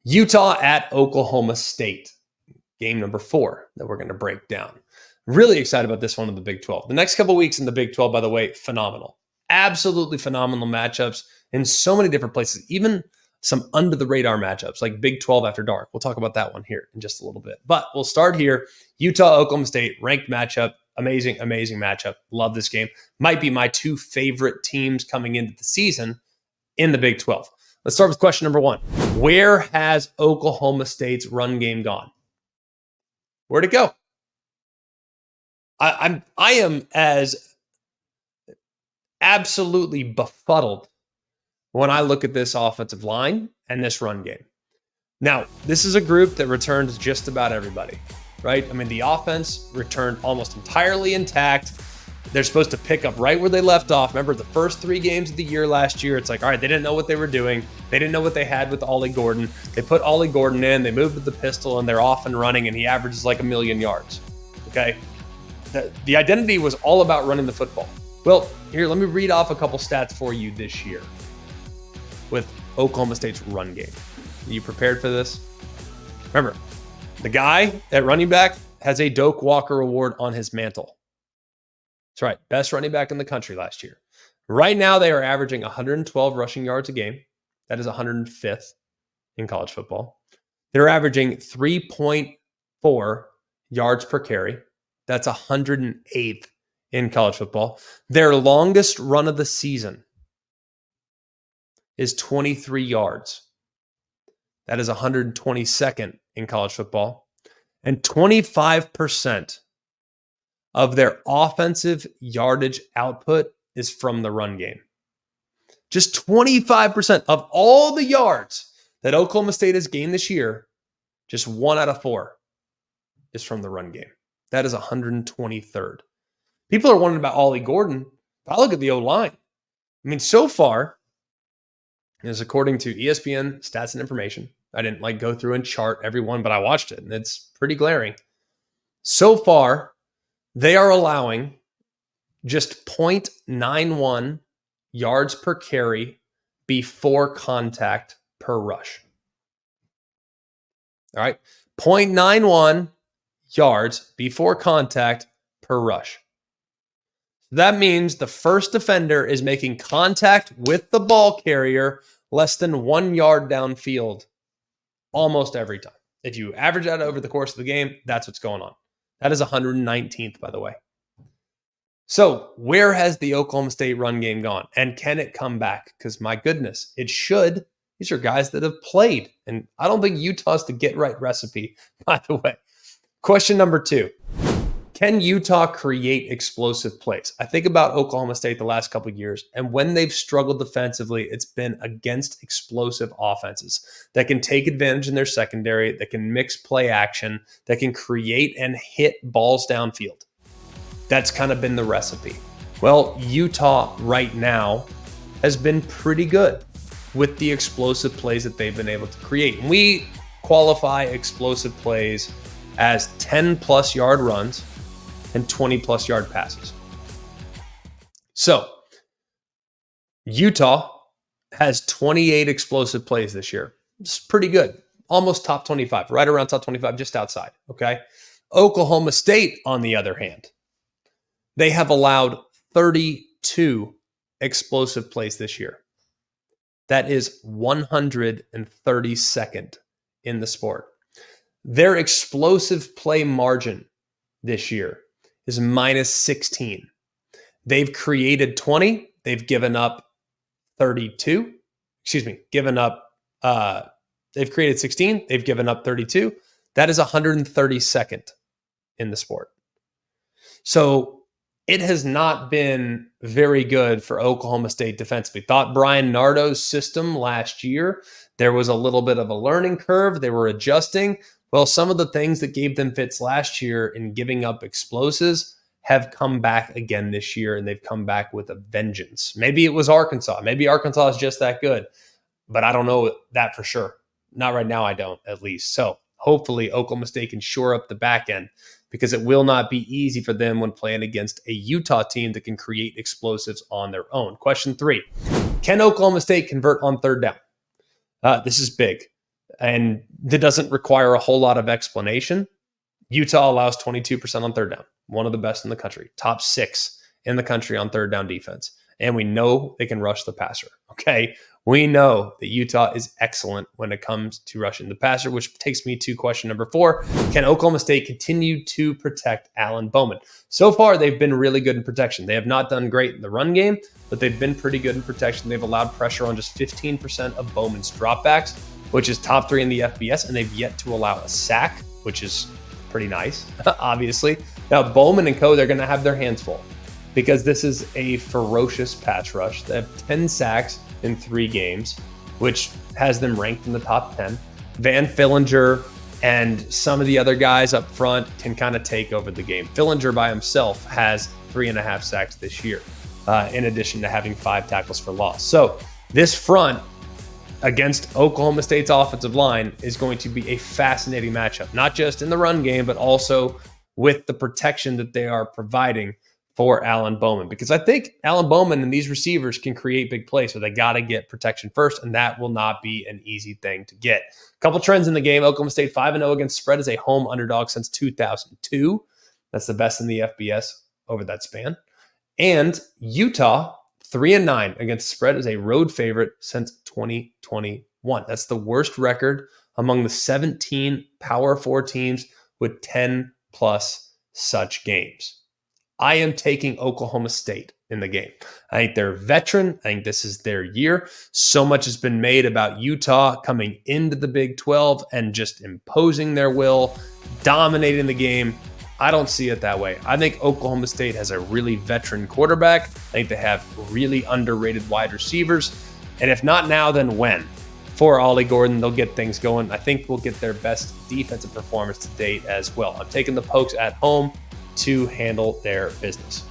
Utah at Oklahoma State, game number 4 that we're going to break down. Really excited about this one in the Big 12. The next couple of weeks in the Big 12, by the way, phenomenal. Absolutely phenomenal matchups in so many different places, even some under the radar matchups like Big 12 after dark. We'll talk about that one here in just a little bit. But we'll start here. Utah, Oklahoma State, ranked matchup. Amazing, amazing matchup. Love this game. Might be my 2 favorite teams coming into the season in the Big 12. Let's start with question number 1. Where has Oklahoma State's run game gone? Where'd it go? I am as absolutely befuddled when I look at this offensive line and this run game. Now, this is a group that returns just about everybody, right? I mean, the offense returned almost entirely intact. They're supposed to pick up right where they left off. Remember, the first 3 games of the year last year, it's like, all right, they didn't know what they were doing. They didn't know what they had with Ollie Gordon. They put Ollie Gordon in, they moved to the pistol, and they're off and running, and he averages like 1,000,000 yards, okay? The identity was all about running the football. Well, here, let me read off a couple stats for you this year with Oklahoma State's run game. Are you prepared for this? Remember, the guy at running back has a Doak Walker Award on his mantle. That's right, best running back in the country last year. Right now, they are averaging 112 rushing yards a game. That is 105th in college football. They're averaging 3.4 yards per carry. That's 108th in college football. Their longest run of the season is 23 yards. That is 122nd in college football. And 25% of their offensive yardage output is from the run game. Just 25% of all the yards that Oklahoma State has gained this year, just 1 out of 4 is from the run game. That is 123rd. People are wondering about Ollie Gordon. I look at the O-line. I mean, so far, as according to ESPN Stats and Information, I didn't go through and chart every one, but I watched it, and it's pretty glaring. So far, they are allowing just 0.91 yards per carry before contact per rush. All right, 0.91 yards before contact per rush. That means the first defender is making contact with the ball carrier less than 1 yard downfield almost every time. If you average that over the course of the game, that's what's going on. That is 119th, by the way. So where has the Oklahoma State run game gone? And can it come back? Because my goodness, it should. These are guys that have played. And I don't think Utah's the get-right recipe, by the way. Question number 2. Can Utah create explosive plays? I think about Oklahoma State the last couple of years, and when they've struggled defensively, it's been against explosive offenses that can take advantage in their secondary, that can mix play action, that can create and hit balls downfield. That's kind of been the recipe. Well, Utah right now has been pretty good with the explosive plays that they've been able to create. And we qualify explosive plays as 10-plus yard runs and 20-plus yard passes. So, Utah has 28 explosive plays this year. It's pretty good. Almost top 25, right around top 25, just outside, okay? Oklahoma State, on the other hand, they have allowed 32 explosive plays this year. That is 132nd in the sport. Their explosive play margin this year is minus 16. They've created 20. They've given up 32. They've created 16. They've given up 32. That is 132nd in the sport. So it has not been very good for Oklahoma State defensively. Thought Brian Nardo's system last year, there was a little bit of a learning curve. They were adjusting. Well, some of the things that gave them fits last year in giving up explosives have come back again this year, and they've come back with a vengeance. Maybe it was Arkansas. Maybe Arkansas is just that good, but I don't know that for sure. Not right now, I don't, at least. So hopefully Oklahoma State can shore up the back end, because it will not be easy for them when playing against a Utah team that can create explosives on their own. Question 3, can Oklahoma State convert on third down? This is big. and that doesn't require a whole lot of explanation. Utah allows 22% on third down, one of the best in the country, top 6 in the country on third down defense. And we know they can rush the passer. Okay. We know that Utah is excellent when it comes to rushing the passer, which takes me to question number 4. Can Oklahoma State continue to protect Alan Bowman? So far, they've been really good in protection. They have not done great in the run game, but they've been pretty good in protection. They've allowed pressure on just 15% of Bowman's dropbacks, which is top 3 in the FBS, and they've yet to allow a sack, which is pretty nice, obviously. Now, Bowman and co, they're going to have their hands full because this is a ferocious pass rush. They have 10 sacks in 3 games, which has them ranked in the top 10. Van Fillinger and some of the other guys up front can kind of take over the game. Fillinger by himself has 3.5 sacks this year, in addition to having 5 tackles for loss. So this front against Oklahoma State's offensive line is going to be a fascinating matchup, not just in the run game, but also with the protection that they are providing for Alan Bowman. Because I think Alan Bowman and these receivers can create big plays, but they got to get protection first, and that will not be an easy thing to get. A couple trends in the game. Oklahoma State 5-0 against spread as a home underdog since 2002. That's the best in the FBS over that span. And Utah 3-9 against spread as a road favorite since 2021. That's the worst record among the 17 Power 4 teams with 10 plus such games. I am taking Oklahoma State in the game. I think they're veteran. I think this is their year. So much has been made about Utah coming into the Big 12 and just imposing their will, dominating the game. I don't see it that way. I think Oklahoma State has a really veteran quarterback. I think they have really underrated wide receivers. And if not now, then when? For Ollie Gordon, they'll get things going. I think we'll get their best defensive performance to date as well. I'm taking the Pokes at home to handle their business.